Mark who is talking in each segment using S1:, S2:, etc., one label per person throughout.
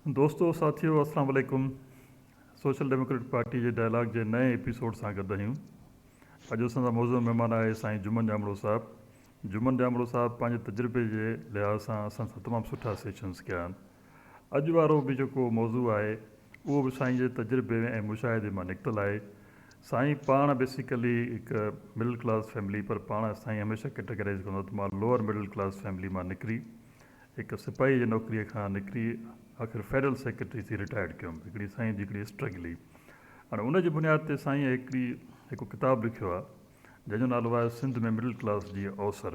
S1: दोस्तों साथियों अस्सलाम वालेकुम। सोशल डेमोक्रेटिक पार्टी जे डायलॉग जे नए एपिसोड सां गॾु आहियूं। अॼु असांजा मौज़ूदु महिमान आहे साईं जुमन जामड़ो साहिबु। जुमन जामड़ो साहिबु पंहिंजे तजुर्बे जे लिहाज़ सां असां सां तमामु सुठा सेशन्स कया आहिनि। अॼु वारो बि जेको मौज़ू आहे उहो बि साईं जे तजुर्बे ऐं मुशाहिदे मां निकितल आहे। साईं पाण बेसिकली हिकु मिडिल क्लास फैमिली, पर पाण साईं हमेशह कैटेगराइज़ कंदो त मां लोअर मिडिल क्लास फैमिली मां निकिरी हिकु सिपाही जी नौकरीअ खां निकिरी आख़िर फेडरल सेक्रेटरी थी रिटायर्ड कयुमि। हिकिड़ी साईं जी हिकिड़ी स्ट्रगल हुई। हाणे उनजी बुनियाद ते साईं हिकु किताबु लिखियो आहे जंहिंजो नालो आहे सिंध में मिडिल क्लास जी अवसर।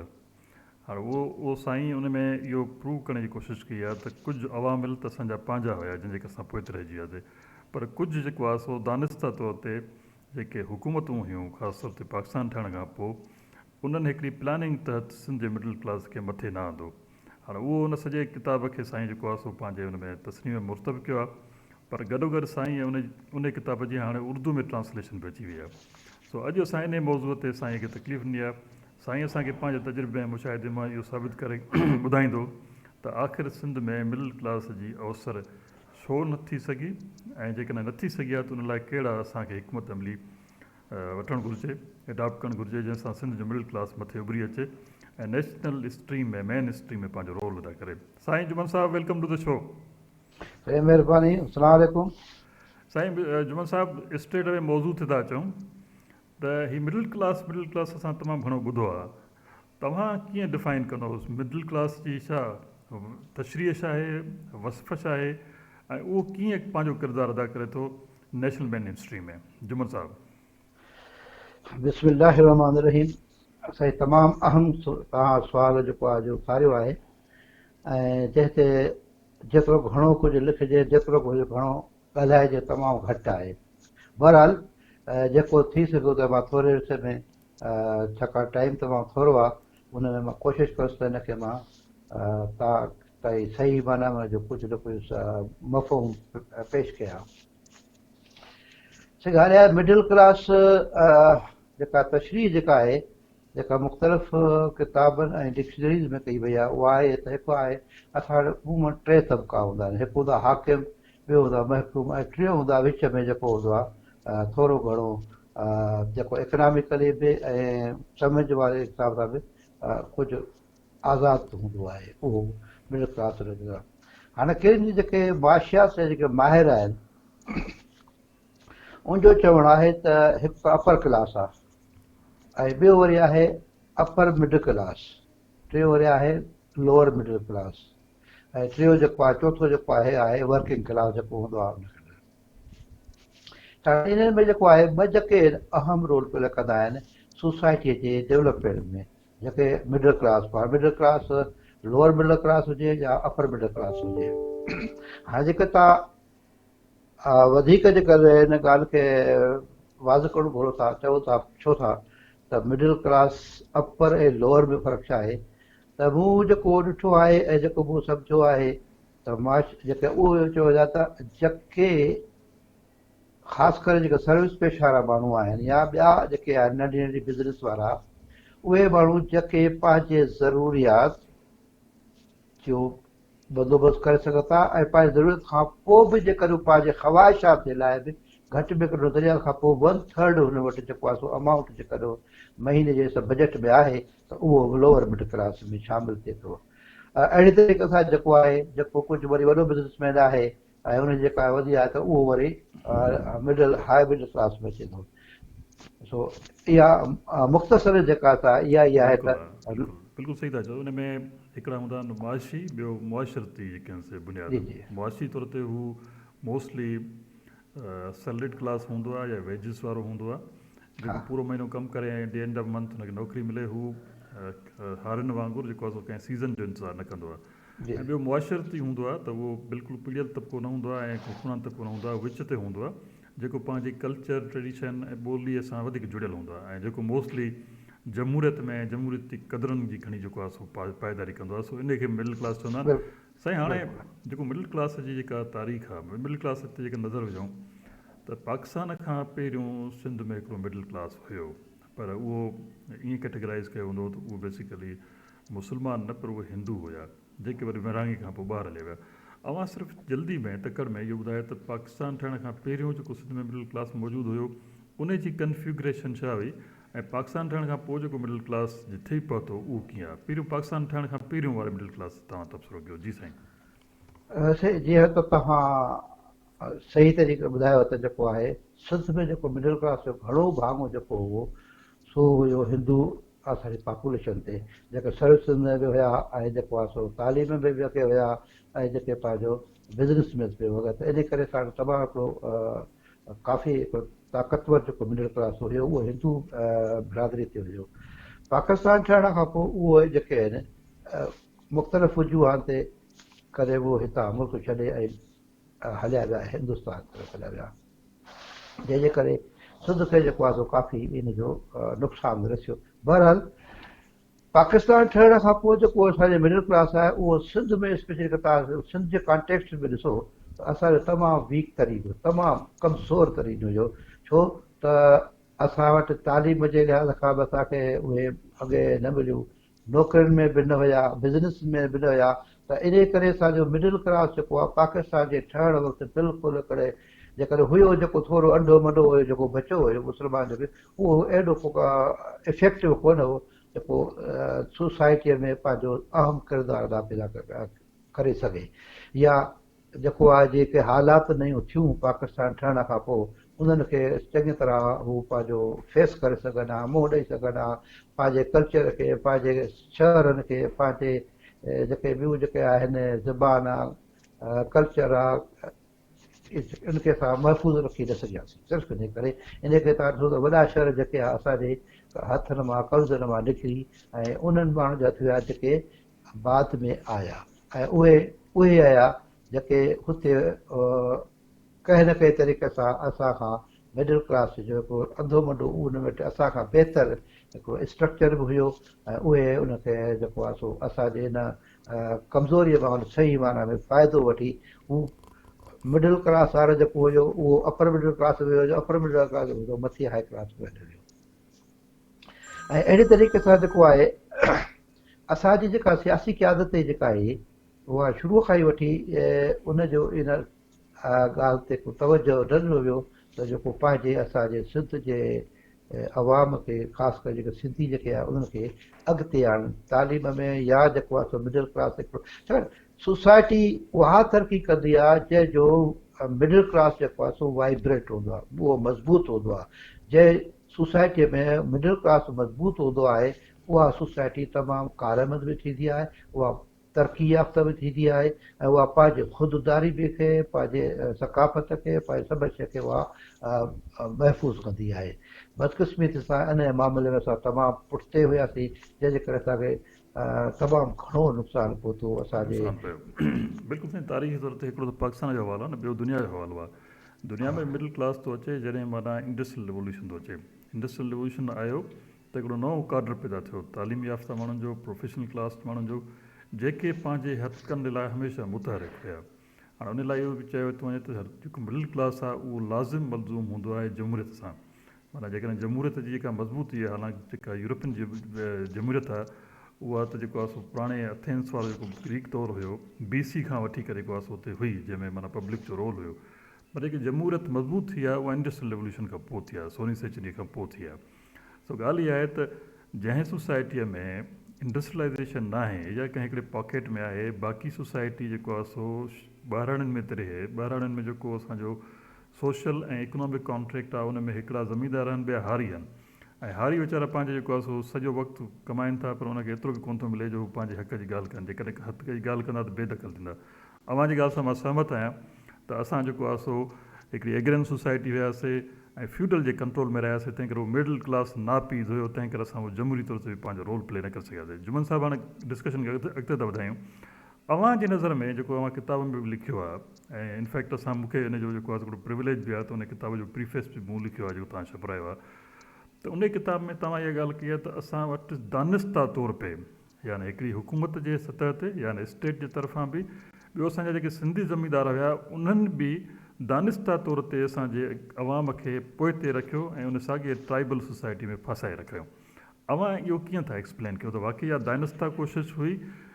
S1: हाणे उहो साईं उन में इहो प्रूव करण जी कोशिशि कई आहे त कुझु अवामिल त असांजा पंहिंजा हुया जंहिंजे करे असां पोइ रहिजी वियासीं, पर कुझु जेको आहे सो दानिस्ता तौर ते जेके हुकूमतूं हुयूं ख़ासि तौर ते पाकिस्तान ठहण खां पोइ उन्हनि हिकिड़ी प्लानिंग तहत सिंध जे मिडिल क्लास खे मथे न आंदो। हाणे उहो उन सॼे किताब खे साईं जेको आहे सो पंहिंजे हुन में तस्नीम में मुर्तब कयो आहे, पर गॾोगॾु साईं उन किताब जी हाणे उर्दू में ट्रांसलेशन बि अची वई आहे। सो अॼु असां इन मौज़ूअ ते साईं खे तकलीफ़ ॾिनी आहे। साईं असांखे पंहिंजे तजुर्बे ऐं मुशाहिदे मां इहो साबित करे ॿुधाईंदो त आख़िर सिंध में मिडिल क्लास जी अवसर छो न थी सघी, ऐं जेकॾहिं नथी सघी आहे त उन लाइ कहिड़ा असांखे हिकमत अमली वठणु घुरिजे, एडॉप्ट करणु घुरिजे जंहिंसां सिंध जो मिडिल क्लास मथे उभरी अचे ऐं नेशनल स्ट्रीम में मेन स्ट्रीम में पंहिंजो रोल अदा करे। साईं जुमन साहिबु वेलकम टू द शो।
S2: मेहरबानी। अस्सलाम वालेकुम।
S1: साईं जुमन साहिबु स्ट्रेट अवे मौज़ू ते था अचूं त ही मिडिल क्लास असां तमामु घणो ॿुधो आहे। तव्हां कीअं डिफाइन कंदोसि मिडिल क्लास जी छा तशरीह छा आहे, वसफ़ छा आहे, ऐं उहो कीअं पंहिंजो किरदारु अदा करे थो नेशनल मेन स्ट्रीम में? जुमन साहिबु
S2: बिस्मिल्लाहिर रहमानिर रहीम। साईं तमामु अहम तव्हां सुवाल जेको आहे जो उथारियो आहे, ऐं जंहिं ते जेतिरो घणो कुझु लिखिजे, जेतिरो कुझु घणो ॻाल्हाइजे तमामु घटि आहे। बहरहाल जेको थी सघो त मां थोरे विर्से में, छाकाणि टाइम तमामु थोरो आहे, उन में मां कोशिशि कंदुसि त हिनखे मां तव्हां ताईं सही माना में जो कुझु न कुझु मफ़हूम पेश कयां। ॻाल्हि आहे मिडिल क्लास जेका तशरीह जेका आहे, जेका मुख़्तलिफ़ किताबनि ऐं डिक्शनरीज़ में कई वई आहे, उहा आहे त हिकु आहे असां वटि अमूमन टे तबिका हूंदा आहिनि। हिकु हूंदो आहे हाकिम, ॿियो हूंदो आहे महकूम, ऐं टियों हूंदो आहे विच में जेको हूंदो आहे थोरो घणो जेको इकनॉमिकली बि ऐं सम्झ वारे हिसाब सां बि कुझु आज़ादु हूंदो आहे, उहो मिडिल क्लास रहंदो आहे। हाणे कहिड़ी जेके मुआशियात जा जेके माहिर आहिनि उनजो चवणु आहे त हिकु अपर क्लास आहे, ऐं ॿियो वरी आहे अपर मिडिल क्लास, टियों वरी आहे लोअर मिडिल क्लास, ऐं टियों जेको आहे चोथों जेको आहे वर्किंग क्लास जेको हूंदो आहे उनखे। त इन्हनि में जेको आहे ॿ जेके अहम रोल प्ले कंदा आहिनि सोसाइटीअ जे डेवलपमेंट में, जेके middle class middle class lower middle class हुजे या अपर मिडिल क्लास हुजे। हाणे जेके तव्हां वधीक जेकर हिन ॻाल्हि खे वाज़ करणु घुरो था, चओ था, पुछो था त मिडिल क्लास अपर ऐं लोअर में फ़र्क़ु छा आहे, त मूं जेको ॾिठो आहे ऐं जेको मूं सम्झो आहे त मां जेके उहो चयो वञा त जेके ख़ासि करे जेके सर्विस पेशा वारा माण्हू आहिनि या ॿिया जेके आहिनि नंढी नंढी बिज़नेस वारा, उहे माण्हू जेके पंहिंजे ज़रूरियात जो बंदोबस्तु करे सघनि था ऐं पंहिंजी ज़रूरत खां पोइ बि जेकर पंहिंजे ख़वाहिशात जे लाइ बि घटि में घटि नज़रिया खां पोइ 1/3 हुन वटि जेको आहे सो अमाउंट जेकर महीने जे बजट में आहे त उहो लोअर मिडिल क्लास में शामिलु थिए थो। अहिड़े तरीक़े सां जेको आहे, जेको कुझु वरी वॾो बिज़नेसमैन आहे ऐं हुनजी जेका वधी आहे त उहो वरी हाई मिडिल क्लास में अचे थो। सो इहा मुख़्तसर जेका इहा आहे त
S1: बिल्कुलु सही था चओ। हुन में हिकिड़ा हूंदा आहिनि मुआशी, ॿियो मुआशरती जेके आहिनि से बुनियाद।
S2: जी जी
S1: मुआशी तौर ते हू मोस्टली सैलरीड क्लास हूंदो आहे या वेजिस वारो हूंदो आहे,
S2: हा
S1: जेको पूरो महीनो कमु करे ऐं एंड ऑफ मंथ हुनखे नौकिरी मिले। हू हारियुनि वांगुरु जेको आहे सो कंहिं सीज़न जो इंतज़ारु न कंदो आहे।
S2: जी
S1: ऐं ॿियो मुआशरती हूंदो आहे त उहो बिल्कुलु पीढ़ियल तबिको न हूंदो आहे ऐं हुकुमरान तबिको न हूंदो आहे, विच ते हूंदो आहे, जेको पंहिंजी कल्चर ट्रेडिशन ऐं ॿोलीअ सां वधीक जुड़ियल हूंदो आहे, ऐं जेको मोस्टली जमहूरियत में जमहूरियती क़दरुनि जी खणी जेको आहे सो पाइदारी कंदो आहे। सो इनखे मिडिल क्लास चवंदा आहिनि। साईं हाणे
S2: बिल्कुलु
S1: जेको मिडिल क्लास जी जेका तारीख़ आहे, मिडिल क्लास ते जेके नज़र विझूं त पाकिस्तान खां पहिरियों सिंध में हिकिड़ो मिडिल क्लास हुयो, पर उहो ईअं कैटेगराइज़ कयो हूंदो त उहो बेसिकली मुस्लमान न, पर उहे हिंदू हुया जेके वरी विरहाङे खां पोइ ॿाहिरि हली विया। अवां सिर्फ़ु जल्दी में तकड़ में इहो ॿुधायो त पाकिस्तान ठहण खां पहिरियों जेको सिंध में मिडिल क्लास मौजूदु हुयो उन जी कन्फ्यूग्रेशन छा हुई ऐं पाकिस्तान ठहण खां पोइ जेको मिडिल क्लास जिथे ई पहुतो उहो कीअं आहे पहिरियों पाकिस्तान ठहण खां पहिरियों वारे मिडिल क्लास तव्हां तबसरो कयो जी साईं।
S2: वैसे जीअं त तव्हां सही तरीक़े ॿुधायो त जेको आहे सिंध में जेको मिडिल क्लास जो घणो भाङो जेको हुओ सो हुयो हिंदू असांजी पॉपुलेशन ते जेके सर्विसिस में बि हुया ऐं जेको आहे सो तालीम में बि जेके हुया ऐं जेके पंहिंजो बिज़नेस में बि हुआ त इन करे असांजो तमामु हिकिड़ो काफ़ी हिकिड़ो ताक़तवर जेको मिडिल क्लास हुयो उहो हिंदू बिरादरी ते हुयो। पाकिस्तान ठहण खां पोइ उहे जेके आहिनि मुख़्तलिफ़ वजूहान ते करे उहो हितां मुल्क छॾे ऐं हलिया विया हिंदुस्तान तरफ़ हलिया विया जंहिंजे करे सिंध खे जेको आहे सो काफ़ी इन जो नुक़सानु रसियो। बहरहाल पाकिस्तान ठहण खां पोइ जेको असांजो मिडिल क्लास आहे उहो सिंध में स्पेशली तव्हां सिंध जे कॉन्टेक्स्ट में ॾिसो त असांजो तमामु वीक तरीक़ो तमामु कमज़ोर तरीक़ो हुयो छो त असां वटि तालीम जे लिहाज़ खां बि असांखे उहे अॻे न मिलियूं नौकरियुनि में बि न हुया बिज़नेस में बि न हुया त इन करे असांजो मिडिल क्लास जेको आहे पाकिस्तान जे ठहण वक़्तु बिल्कुलु हिकिड़े जेकॾहिं हुयो जेको थोरो अंडो मंडो हुयो जेको बचियो हुयो मुस्लमान जो बि उहो एॾो इफेक्टिव कोन हो जेको सोसाइटीअ में पंहिंजो अहम किरदारु अदा पैदा करे सघे या जेको आहे जेके हालात नयूं थियूं पाकिस्तान ठहण खां पोइ उन्हनि खे चङी तरह हू पंहिंजो फेस करे सघनि हा मुंहुं ॾेई सघनि हा पंहिंजे कल्चर खे पंहिंजे शहरनि खे पंहिंजे जेके ॿियूं जेके आहिनि ज़बान आहे कल्चर आहे इनखे असां महफ़ूज़ रखी न सघियासीं सिर्फ़ु इन करे इन खे तव्हां ॾिसो त वॾा शहर जेके आहे असांजे हथनि मां कब्ज़नि मां निकिरी ऐं उन्हनि माण्हुनि जा थी विया जेके बाद में आया ऐं उहे आया जेके हुते कंहिं न कंहिं तरीक़े सां असां खां मिडिल क्लास जो जेको अंधो मंडो उन में असांखां बहितर हिकिड़ो स्ट्रक्चर बि हुयो ऐं उहे उनखे जेको आहे सो असांजे हिन कमज़ोरीअ मां सही माना में फ़ाइदो वठी हू मिडिल क्लास वारो जेको हुयो उहो अपर मिडिल क्लास में हुयो अपर मिडिल क्लास में हुयो मथे हाई क्लास में हुयो ऐं अहिड़े तरीक़े सां जेको आहे असांजी जेका सियासी क़यादत जेका आहे उहा शुरूअ खां ई वठी उनजो इन ॻाल्हि ते को तवजो न ॾिनो वियो त जेको पंहिंजे असांजे सिंध जे अवाम खे ख़ासि करे जेके सिंधी जेके आहे उन्हनि खे अॻिते आणनि तालीम में या जेको आहे सो मिडिल क्लास हिकिड़ो छाकाणि सोसाइटी उहा तरक़ी कंदी आहे जंहिंजो मिडिल क्लास जेको आहे सो वाइब्रेट हूंदो आहे उहो मज़बूत हूंदो आहे जंहिं सोसाइटीअ में मिडिल क्लास मज़बूत हूंदो आहे उहा सोसाइटी तमामु कारमंद बि थींदी आहे उहा तरक़ी याफ़्ता बि थींदी आहे ऐं उहा पंहिंजे ख़ुदिदारी बि खे पंहिंजे सकाफ़त खे पंहिंजे सभु शइ खे उहा महफ़ूज़ कंदी आहे। बदकिस्मती सां इन मामले में असां तमामु पुठिते हुयासीं जंहिंजे करे असांखे तमामु घणो नुक़सानु पहुतो असांजे
S1: बिल्कुलु साईं तारीख़ी तौर ते हिकिड़ो त पाकिस्तान जो हवालो आहे न ॿियो दुनिया जो हवालो आहे। दुनिया में मिडिल क्लास थो अचे जॾहिं माना इंडस्ट्रियल रिवोल्यूशन थो अचे इंडस्ट्रियल रिवोल्यूशन आयो त हिकिड़ो नओं काडर पैदा थियो तालीम याफ़्ता माण्हुनि जो प्रोफेशनल क्लास माण्हुनि जो जेके पंहिंजे हक़नि लाइ हमेशह मुतहरिक हुया। हाणे उन लाइ इहो बि चयो थो वञे त जेको मिडिल क्लास आहे उहो लाज़िम मलज़ूम हूंदो आहे जमहूरियत सां माना जेकॾहिं जमहूरियत जी जेका मज़बूती आहे हालांकि जेका यूरोपियन जी जमहूरियत आहे उहा त जेको आहे सो पुराणे एथेंस वारो जेको ग्रीक दौर हुयो BC खां वठी करे जेको आहे सो हुते हुई जंहिंमें माना पब्लिक जो रोल हुयो पर जेकी जमहूरियत मज़बूत थी आहे उहा इंडस्ट्रियल रेवोल्यूशन खां पोइ थी आहे 16वीं सेंचुरी खां पोइ थी आहे। सो ॻाल्हि इहा आहे त जंहिं सोसाइटीअ में इंडस्ट्रियलाइज़ेशन न आहे या कंहिं हिकिड़े पॉकेट में आहे बाक़ी सोसाइटी जेको आहे सो ॿाहिराणनि में रहे ॿाहिराणनि में जेको असांजो सोशल ऐं इकोनॉमिक कॉन्ट्रेक्ट आहे उन में हिकिड़ा ज़मीनदार आहिनि ॿिया हारी आहिनि ऐं हारी वीचारा पंहिंजो जेको आहे सो सॼो वक़्तु कमाइनि था पर उनखे एतिरो बि कोन थो मिले जो हू पंहिंजे हक़ जी ॻाल्हि कनि जेकॾहिं हक़ जी ॻाल्हि कंदा त बेदख़ल थींदा। अव्हां जी ॻाल्हि सां मां सहमत आहियां त असां जेको आहे सो हिकिड़ी एग्रेन सोसाइटी हुयासीं ऐं फ्यूडल जे कंट्रोल में रहियासीं तंहिं करे उहो मिडिल क्लास नापीज़ हुयो तंहिं करे असां उहो जमहूरी तौर ते बि पंहिंजो रोल प्ले न करे सघियासीं। जुमन साहिबु हाणे डिस्कशन खे अॻिते था वधायूं अव्हां जी नज़र में जेको अव्हां किताब में बि लिखियो आहे ऐं इनफैक्ट असां मूंखे इन जो जेको आहे हिकिड़ो प्रिविलेज बि आहे त उन किताब जो प्रीफेस बि मूं लिखियो आहे जेको तव्हां छपायो आहे त उन किताब में तव्हां इहा ॻाल्हि कई आहे त असां वटि दानिस्ता तौर ते यानी हिकिड़ी हुकूमत जे सतह ते यानी स्टेट जे तरफ़ां बि ॿियो असांजा जेके सिंधी ज़मीनदार हुया उन्हनि बि दानिस्ता तौर ते असांजे अवाम खे पोइते रखियो ऐं उन साॻिए ट्राइबल सोसाइटी में फासाए रखियो। अव्हां इहो कीअं था एक्सप्लेन कयो त वाक़ई इहा दानिस्ता कोशिशि हुई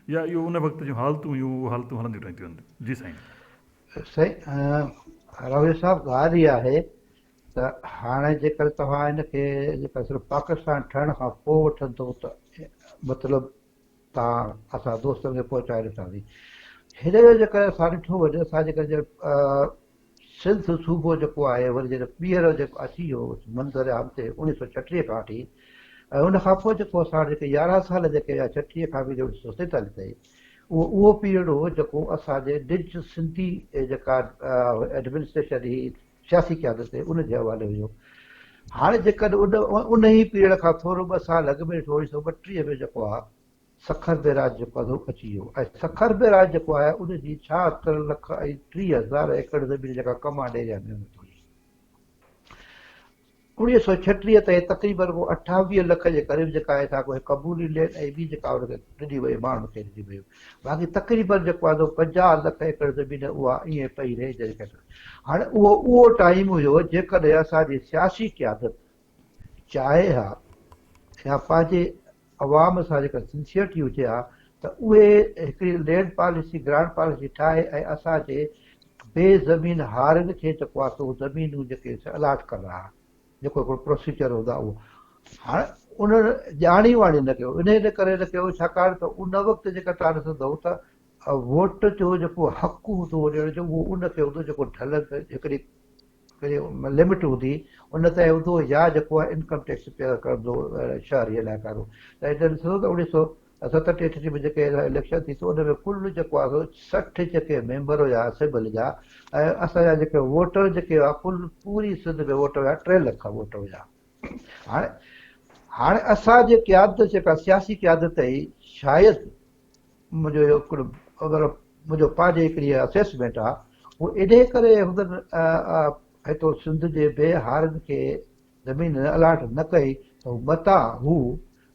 S1: या इहो उन वक़्त जूं हालतूं हुयूं उहे हालतूं हलंदियूं रहंदियूं आहिनि? जी साईं।
S2: सही रवी साहब, ॻाल्हि इहा आहे त हाणे जेकर तव्हां हिनखे जेका सिर्फ़ु पाकिस्तान ठहण खां पोइ वठंदो त मतिलबु तव्हां असां दोस्तनि खे पहुचाए ॾिठासीं। हिन जो जेकर असां ॾिठो वञे, असां जेकर सिंध सूबो जेको आहे वरी जॾहिं ॿीहर जेको अची वियो मंज़र आम ते 1936 खां वठी, ऐं उन खां पोइ जेको असां जेके 11 साल जेके 36 खां वठी 1947 ताईं, उहो पीरियड हो जेको असांजे निज सिंधी जेका एडमिनिस्ट्रेशन ही सियासी क़यादत उनजे हवाले हुयो। हाणे जेकॾहिं उन ई पीरियड खां थोरो 2 साल अॻु में 1932 में जेको आहे सखर बेराज जेको आहे अची वियो, ऐं सखर बेराज जेको आहे उनजी 76,30,000 एकड़ ज़मीन जेका कमांड एरिया में हुई। 1936 ताईं तक़रीबन को 28 लख जे क़रीब जेका आहे सा कोई क़बूली लैंड ऐं ॿी जेका हुनखे ॾिनी वई माण्हुनि खे ॾिनी वई। बाक़ी तक़रीबन जेको आहे 50 लख एकड़ ज़मीन उहा ईअं पई रहे जेके। हाणे उहो टाइम हुयो जेकॾहिं असांजी सियासी क़यादत चाहे हा या पंहिंजे अवाम सां जेका सिंसियरिटी हुजे हा त उहे हिकिड़ी लैंड पॉलिसी ग्रांड पॉलिसी ठाहे ऐं असांजे बेज़मीन हारनि खे जेको आहे सो ज़मीनूं जेके अलाट कंदा हुआ, जेको हिकिड़ो प्रोसीजर हूंदा उहो। हाणे उन्हनि ॼाणी वाणी न कयो, इन करे न कयो छाकाणि त उन वक़्तु जेका तव्हां ॾिसंदव त वोट जो जेको हक़ु हूंदो ॾियण जो उहो उनखे हूंदो जेको ढल हिकिड़ी लिमिट हूंदी उन ते हूंदो, या जेको आहे इनकम टैक्स पे कंदो शहरी इलाइक़ा जो। त हिते ॾिसो त 1937-38 में जेके इलेक्शन थी त उन में कुल जेको आहे 60 जेके मेंबर हुया असेंबली जा, ऐं असांजा जेके वोटर जेके हुआ कुल पूरी सिंध में वोट हुया 3 लख वोट हुया। हाणे हाणे असांजे क़यादत जेका सियासी क़यादत हुई, शायदि मुंहिंजो इहो हिकिड़ो अगरि मुंहिंजो पंहिंजी हिकिड़ी असेसमेंट आहे, उहो इन करे हुननि हितो सिंध जे बेहारनि खे ज़मीन अलाट न कई त मता हू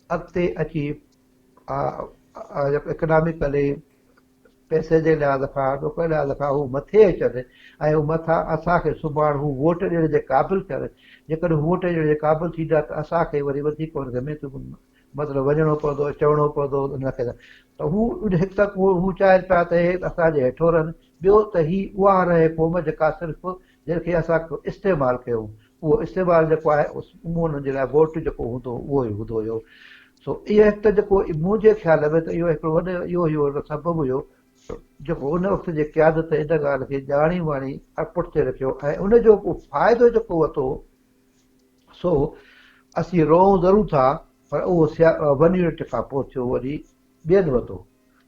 S2: अॻिते अची इकनॉमिकली पैसे जे लिहाज़ खां नौकरी लिहाज़ खां हू मथे अचनि ऐं हू मथां असांखे सुभाणे हू वोट ॾियण जे क़ाबिल थियनि। जेकॾहिं हू वोट ॾियण जे क़ाबिल थींदा त असांखे वरी वधीक हुनखे महिनतूं मतिलबु वञिणो पवंदो, चवणो पवंदो हुनखे। त हू हिकु त हू चाहिनि पिया त हे असांजे हेठो रहनि, ॿियो त ही उहा रहे क़ौम जेका सिर्फ़ु जंहिंखे असां इस्तेमालु कयूं, उहो इस्तेमालु जेको आहे उन्हनि जे लाइ वोट जेको हूंदो उहो ई हूंदो हुयो। सो इहो हिकु त जेको मुंहिंजे ख़्याल में त इहो हिकिड़ो वॾो इहो हुयो सबबु हुयो जेको उन वक़्त जे क़यादत इन ॻाल्हि खे ॼाणी वाणी पुठिते रखियो, ऐं उनजो को फ़ाइदो जेको वरितो सो असीं रोऊं ज़रूरु था, पर उहो 1 यूनिट खां पोइ थियो वरी ॿियनि वरितो।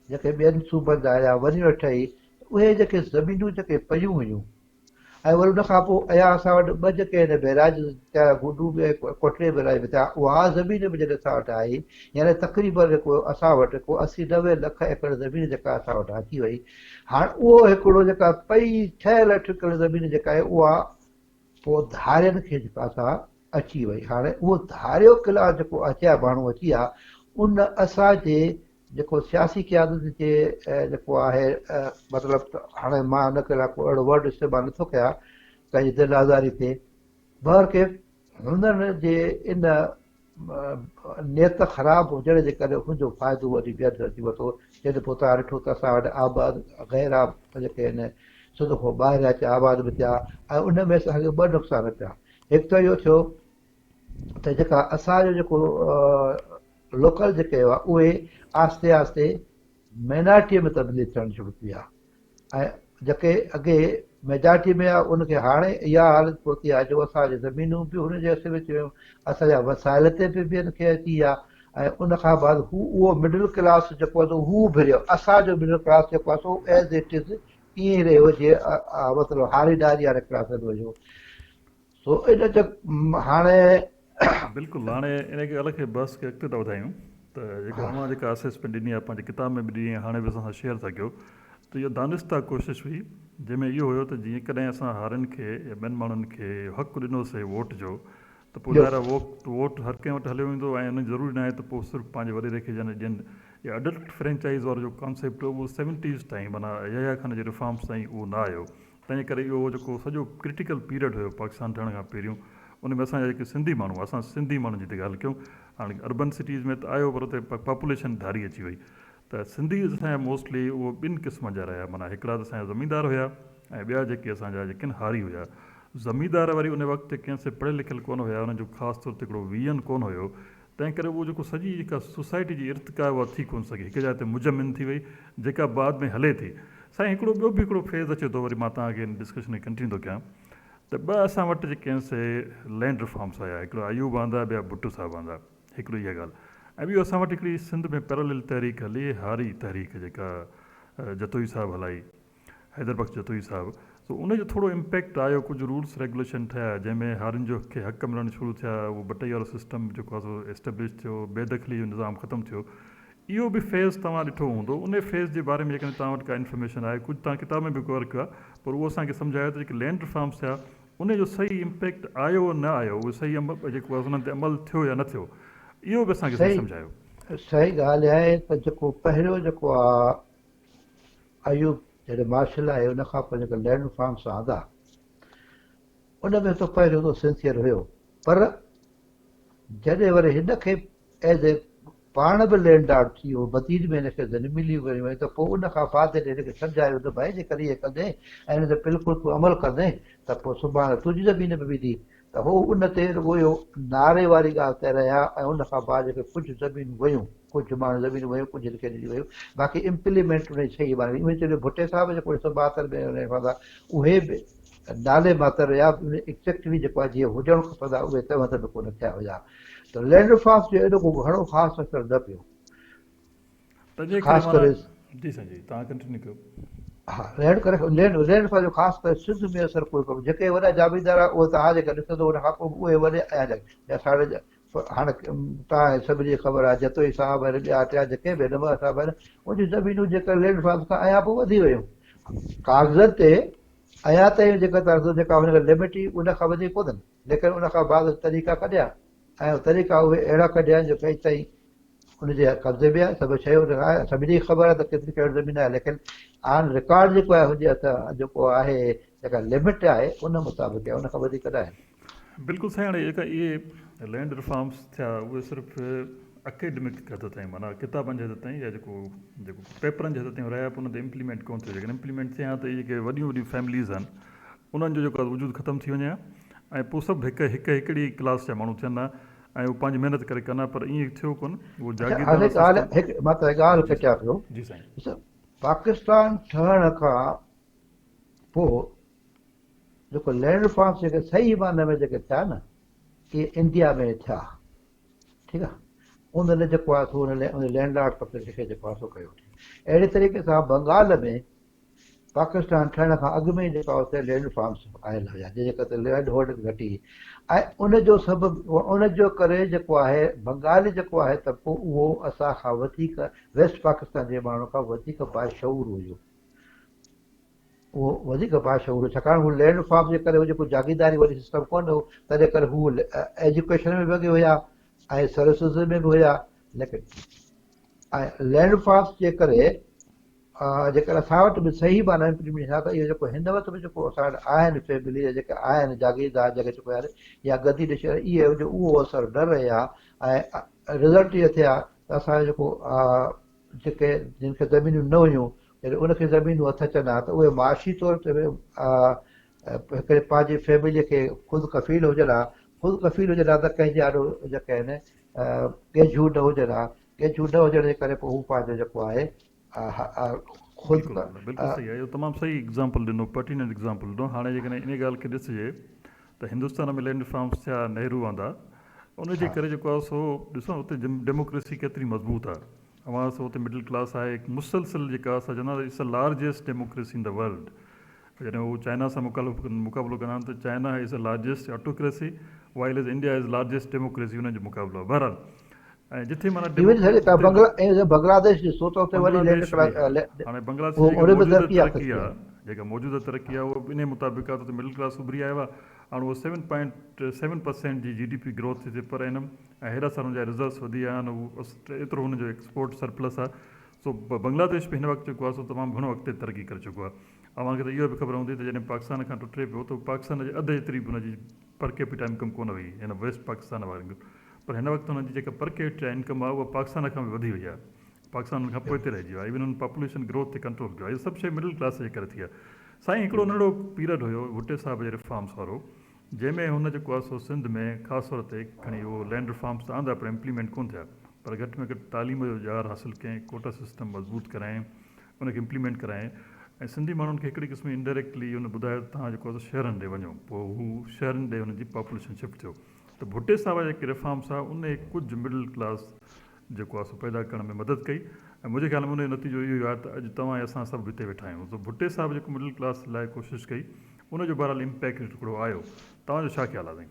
S2: जेके ॿियनि सूबनि जा या 1 यूनिट ठही, उहे जेके ज़मीनूं जेके पयूं हुयूं ऐं वरी उनखां पोइ अया असां वटि 2 जेके आहिनि बैराज थिया, गुडू में कोटले बैराज में थिया, उहा ज़मीन बि जॾहिं असां वटि आई, यानी तक़रीबन जेको असां वटि को 80-90 लख एकड़ ज़मीन जेका असां वटि अची वई। हाणे उहो हिकिड़ो जेका पई ठहियल एकड़ ज़मीन जेका आहे उहा पोइ धारियनि खे जेका असां अची वई। हाणे उहो धारियो किला जेको अचिया माण्हू अची विया, उन असांजे जेको सियासी क़यादत जे जेको आहे मतिलबु हाणे मां हुनखे लाइ को अहिड़ो वर्ड इस्तेमालु नथो कयां पंहिंजी दिलि आज़ारी ते, बहर के हुननि जे इन नियत ख़राबु हुजण जे करे हुनजो फ़ाइदो वरी ॿियनि अची वरितो। जॾहिं पोइ तव्हां ॾिठो त असां वटि आबाद ग़ैर जेके आहिनि सिंध खां ॿाहिरि अची आबाद बि थिया, ऐं उन में असांखे 2 नुक़सान थिया। हिकु त इहो थियो त जेका असांजो जेको लोकल जेके हुआ उहे आहिस्ते आहिस्ते माइनॉरिटीअ में तब्दीली थियणु शुरू थी विया, ऐं जेके अॻे मेजॉरिटी में आहे उनखे हाणे इहा हालत पहुती आहे जो असांजी ज़मीनूं बि हुनजे असर में अची वियूं, असांजा वसाइल ते बि ॿियनि खे अची विया, ऐं उनखां बाद उहो मिडिल क्लास जेको आहे हू बिरियो। असांजो मिडिल क्लास जेको आहे सो एज़ इट इज़ ईअं ई रहियो जीअं मतिलबु हारी डारी वारे क्लास में हुयो। सो इन हाणे
S1: बिल्कुलु। हाणे इनखे ॻाल्हि खे बस खे अॻिते था वधायूं त जेका अवां जेका असेसमेंट ॾिनी आहे पंहिंजी किताब में बि ॾिनी आहे, हाणे बि असां सां शेयर था कयो, त इहो दानिस्ता कोशिशि हुई जंहिंमें इहो हुयो त जीअं कॾहिं असां हारनि खे या ॿियनि माण्हुनि खे हक़ु ॾिनोसीं वोट जो, त पोइ ज़ाहिर वोट हर कंहिं वटि हलियो वेंदो, ऐं उन ज़रूरी न आहे त पोइ सिर्फ़ु पंहिंजे वॾेरे खे ॾियनि। या अडल्ट फ्रेंचाइज़ वारो जो कॉन्सेप्ट हो उहो 70s ताईं माना यया खान जे रिफॉर्म्स ताईं उहो न आयो। तंहिं करे इहो जेको सॼो क्रिटिकल पीरियड हुयो पाकिस्तान ठहण खां पहिरियों, उन में असांजा जेके सिंधी माण्हू, असां सिंधी माण्हुनि जी त ॻाल्हि कयूं, हाणे अर्बन सिटीज़ में त आयो पर उते पॉपुलेशन धारी अची वई, त सिंधी असांजा मोस्टली उहो ॿिनि क़िस्म जा रहिया, माना हिकिड़ा त असांजा ज़मींदार हुया ऐं ॿिया जेके असांजा जेके हारी हुया। ज़मींदार वरी उन वक़्तु कंहिं से पढ़ियल लिखियल कोन हुया, उन्हनि जो ख़ासि तौर ते हिकिड़ो विजन कोन हुयो, तंहिं करे उहो जेको सॼी जेका सोसाइटी जी इर्तिका उहा थी कोन सघी, हिकु जाइ ते मुजमिन थी वई जेका बाद में हले थी। साईं हिकिड़ो ॿियो बि हिकिड़ो फेज़ अचे थो, वरी मां तव्हांखे डिस्कशन कंटिन्यू थो कयां, त ॿ असां वटि जेके आहिनि से लैंड रिफॉर्म्स आया, हिकिड़ो अयूब आंदा, ॿिया भुट्टो साहिबु आंदा, हिकिड़ो इहा ॻाल्हि। ऐं ॿियो असां वटि हिकिड़ी सिंध में पैरेलल तहरीक हली, हारी तहरीक जेका जतोई साहिबु हलाई, हैदर बख़्श जतोई साहिबु। सो उनजो थोरो इम्पैक्ट आयो, कुझु रूल्स रेगुलेशन ठहिया जंहिंमें हारियुनि जो खे हक़ मिलणु शुरू थिया, उहो बटई वारो सिस्टम जेको आहे सो एस्टेब्लिश थियो, बेदख़ली जो निज़ाम ख़तमु थियो। इहो बि फेज़ तव्हां ॾिठो हूंदो, उन फेज़ जे बारे में जेकॾहिं तव्हां वटि का इंफॉर्मेशन आहे, कुझु तव्हां किताब में बि कवर कयो आहे, पर उहो असांखे सम्झायो त जेके लैंड रिफॉर्म्स थिया उनजो सही इम्पैक्ट आयो न आयो, उहो सही जेको आहे उन्हनि ते अमल थियो या न थियो, इहो बि असांखे सही सम्झायो।
S2: सही ॻाल्हि आहे त जेको पहिरियों जेको आहे अयूब जॾहिं मार्शल आहे, उन खां पोइ जेके लैंड रिफॉर्म्स आंदा, उन में त पहिरियों त सिंसियर हुयो, पर जॾहिं वरी हिन खे एज़ ए पाण बि लैंडलॉर्ड थी वियो, मदीन में हिनखे ज़मीन मिली वई, त पोइ उन खां बाद हिनखे सम्झायो त भाई जेकर इहे कंदे ऐं हिन ते बिल्कुलु तूं अमल कंदे त पोइ सुभाणे तुंहिंजी ज़मीन बि विधी। त हू उन ते रुॻो इहो नारे वारी ॻाल्हि ते रहिया, ऐं उन खां बाद जेके कुझु ज़मीनूं वयूं, कुझु माण्हू ज़मीनूं वयूं, कुझु हिनखे ॾिनी वयूं, बाक़ी इम्प्लीमेंट उन जी सही बारे में चयो। भुट्टे साहिब जेको 1972 में रहंदा, उहे बि नाले मात्र हुया, एक्ज़ैक्टली जेको आहे जीअं हुजणु खपंदा उहे तव्हां बि कोन थिया हुया। त लैंड रिफॉर्म्स जो एॾो को घणो ख़ासि असरु न पियो,
S1: तंहिंजे करे
S2: ख़ासि करे
S1: जी साईं जी तव्हां कंटिन्यू कयो।
S2: हा लैंड करे लैंड रिफॉर्म जो ख़ासि करे सिंध में असरु कोई कोन्हे। जेके वॾा जामीदार आहे उहे तव्हां जेका ॾिसंदो, उन खां पोइ उहे वॾे आया साढ़े हाणे तव्हांखे सभिनी खे ख़बर आहे, जतोई साहिबु आहिनि, ॿिया टिया जेके बि नंबर साहिब आहिनि, उनजी ज़मीनूं जेके लैंड रिफॉर्म खां अञा पोइ वधी वियूं, कागज़नि ते अञा ताईं जेका तव्हां जेका हुनखे लिमिट हुई उन खां वधीक कोन्हनि, लेकिन उन खां बाद तरीक़ा कढिया, ऐं तरीक़ा उहे अहिड़ा कढिया जो कई ताईं उनजे कब्ज़े में आहे, सभु शयूं आहे, सभिनी खे ख़बर आहे त केतिरी कहिड़ी ज़मीन आहे, लेकिन ऑन रिकॉर्ड जेको आहे हुजे त जेको आहे जेका लिमिट आहे उन मुताबिक़ आहे, उन खां वधीक न आहे।
S1: बिल्कुलु साईं। हाणे जेका इहे लैंड रिफॉर्म्स थिया उहे सिर्फ़ु अकेडमिक हद ताईं, माना किताबनि जे हद ताईं या जेको पेपरनि जे हद ताईं रहिया, पोइ उन ते इम्प्लीमेंट कोन थियो। जेकॾहिं इम्प्लीमेंट थिया त इहे जेके वॾियूं वॾियूं फैमिलीज़ आहिनि उन्हनि जो जेको वजूद ख़तमु थी वञे, ऐं पोइ सभु हिकिड़ी क्लास जा माण्हू थियनि ऐं उहे पंहिंजी महिनत करे कनि, पर ईअं थियो कोन। उहो जागीरदार
S2: मां त ॻाल्हि कटिया पियो।
S1: जी साईं।
S2: पाकिस्तान ठहण खां पोइ जेको लैंड रिफॉर्म्स जेके सही माने में जेके थिया न, इहे इंडिया में थिया, ठीकु आहे। उन जेको आहे सो उन लैंडलॉर्ड तबक़े खे जेको आहे सो कयो। अहिड़े तरीक़े सां बंगाल में पाकिस्तान ठहण खां अॻु में जेका हुते लैंड रिफॉर्म्स आयल हुया, जंहिंजे करे लैंड होल्डिंग घटी, ऐं उनजो सबबु उनजो करे जेको आहे बंगाली जेको आहे त पोइ उहो असां खां वधीक वेस्ट पाकिस्तान जे माण्हू खां वधीक बाशऊर हुयो, उहो वधीक बाशऊर हुयो, छाकाणि हू लैंड रिफॉर्म जे करे जेको जागीरदारी वारी सिस्टम कोन हो, तंहिंजे करे हू एजुकेशन में बि अॻे हुया ऐं सर्विसिस में बि हुया, लेकिन ऐं लैंड रिफॉर्म्स जे करे जेकर असां वटि बि सही माना इम्प्लीमेंट थिया त इहो जेको हिन वक़्तु बि जेको असां वटि आहिनि फैमिली जेके आहिनि जागीरदार जेके चुका आहिनि या गदी ॾिसी इहे उहो असरु न रहिया, ऐं रिज़ल्ट इहो थिया त असांजो जेको जेके जिन खे ज़मीनूं न हुयूं, जॾहिं उनखे ज़मीनूं हथ अचनि हा त उहे माशी तौर ते हिकिड़े पंहिंजी फैमिलीअ खे ख़ुदि कफ़ील हुजनि हा, ख़ुदि कफ़ील हुजनि हा त कंहिंजे ॾाढो जेके आहिनि गेझूं न हुजनि हा, गेझूं न हुजण जे करे पोइ हू पंहिंजो जेको आहे
S1: बिल्कुलु सही आहे। इहो तमामु सही एग्ज़ाम्पल ॾिनो, पर्टिनेंट एग्ज़ाम्पल ॾिनो। हाणे जेकॾहिं इन ॻाल्हि खे ॾिसिजे त हिंदुस्तान में लैंड रिफॉर्म्स थिया, नेहरू आंदा, उनजे करे जेको आहे सो ॾिसो उते डेमोक्रेसी केतिरी मज़बूत आहे। अवां सो उते मिडिल क्लास आहे, मुसलसिल जेका असां चवंदा it's the largest democracy in the world. जॾहिं उहो चाइना सां मुक़ाबिलो कंदा आहिनि त China is the largest autocracy, while is India is largest democracy, उनजो मुक़ाबिलो आहे। बहरहाल ऐं जिथे माना
S2: बांग्लादेश ॾिसो त उते वरी
S1: हाणे बांग्लादेश तरक़ी आहे, जेका मौजूदा तरक़ी आहे उहो इन मुताबिक़ आहे त मिडिल क्लास उभरी आयो आहे। हाणे उहो 7.7% जी GDP ग्रोथ थी थिए पर एनम, ऐं हेॾा सारा हुनजा रिज़र्व्स वधी विया आहिनि, उहो एतिरो हुनजो एक्सपोर्ट सरप्लस आहे। सो बांग्लादेश बि हिन वक़्तु जेको आहे सो तमामु घणो अॻिते तरक़ी करे चुको आहे। अव्हांखे त इहो बि ख़बर हूंदी त जॾहिं पाकिस्तान खां टुटे पियो त पाकिस्तान जे अधु एतिरी बि हुनजी पर कैपिटा इनकम कोन हुई हिन वेस्ट पाकिस्तान वारनि, पर हिन वक़्तु हुनजी जेका पर कैपिटा इनकम आहे उहा पाकिस्तान खां बि वधी वई आहे। पाकिस्तान खां पोइ रहिजी वियो आहे, इवन उन पॉपुलेशन ग्रोथ ते कंट्रोल कयो आहे, इहे सभु शइ मिडिल क्लास जे करे थी आहे। साईं हिकिड़ो नंढो पीरियड हुयो भुट्टे साहिब जे रिफॉर्म्स वारो, जंहिंमें हुन जेको आहे सो सिंध में ख़ासि तौर ते खणी उहो लैंड रिफॉर्म्स त आंदा पर इम्प्लीमेंट कोन थिया, पर घटि में घटि तालीम जो ॼार हासिलु कयईं, कोटा सिस्टम मज़बूत करायईं, उनखे इम्प्लीमेंट करायईं, ऐं सिंधी माण्हुनि खे हिकिड़ी क़िस्म इनडायरेक्टली हुन ॿुधायो तव्हां जेको आहे शहरनि ॾे वञो, पोइ हू शहरनि ॾे हुनजी पॉपुलेशन शिफ्ट थियो। त भुट्टे साहिब जा जेके रिफॉर्म्स आहे उन कुझु मिडिल क्लास जेको आहे सो पैदा करण में मदद कई, ऐं मुंहिंजे ख़्याल में उन जो नतीजो इहो आहे त अॼु तव्हां ऐं असां सभु हिते वेठा आहियूं। त भुट्टे साहिब जेको मिडिल क्लास लाइ कोशिशि कई उनजो बहरहाल इम्पैक्ट हिकिड़ो आयो, तव्हांजो छा ख़्यालु आहे साईं?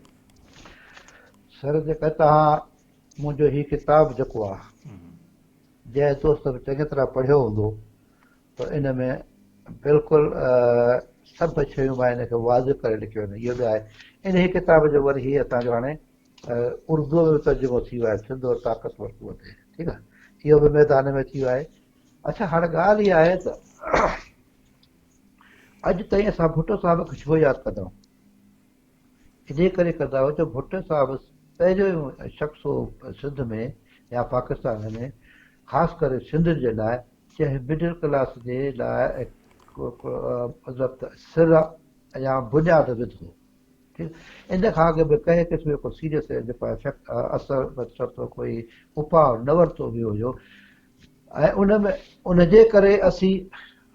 S2: सर जेका तव्हां मुंहिंजो हीउ किताबु जेको आहे जंहिं दोस्त बि चङी तरह पढ़ियो हूंदो त इन में बिल्कुलु सभु शयूं मां हिनखे वाज़िब करे लिखियो आहिनि। इहो बि आहे इन ही किताब जो वरी हीअ असांजो हाणे उर्दूअ में तर्जुमो थी वियो आहे, सिंध और ताक़तवर क़ुव्वत, ठीकु आहे, इहो बि मैदान में थी वियो आहे। अच्छा, हाणे ॻाल्हि इहा आहे त अॼु ताईं असां भुट्टो साहिब खे छो यादि कंदा आहियूं? इन करे कंदा आहियूं जो भुट्टो साहिबु पहिरियों शख़्स हो सिंध में या पाकिस्तान में, ख़ासि करे सिंध जे लाइ, चाहे मिडिल क्लास जे लाइ मतिलबु त सिर या बुनियादु विधो, ठीकु। इन खां अॻु बि कंहिं क़िस्म जो को सीरियस जेको आहे इफेक्ट असरु मतिलबु कोई उपाउ न वरितो वियो हुयो, ऐं उनमें उनजे करे असीं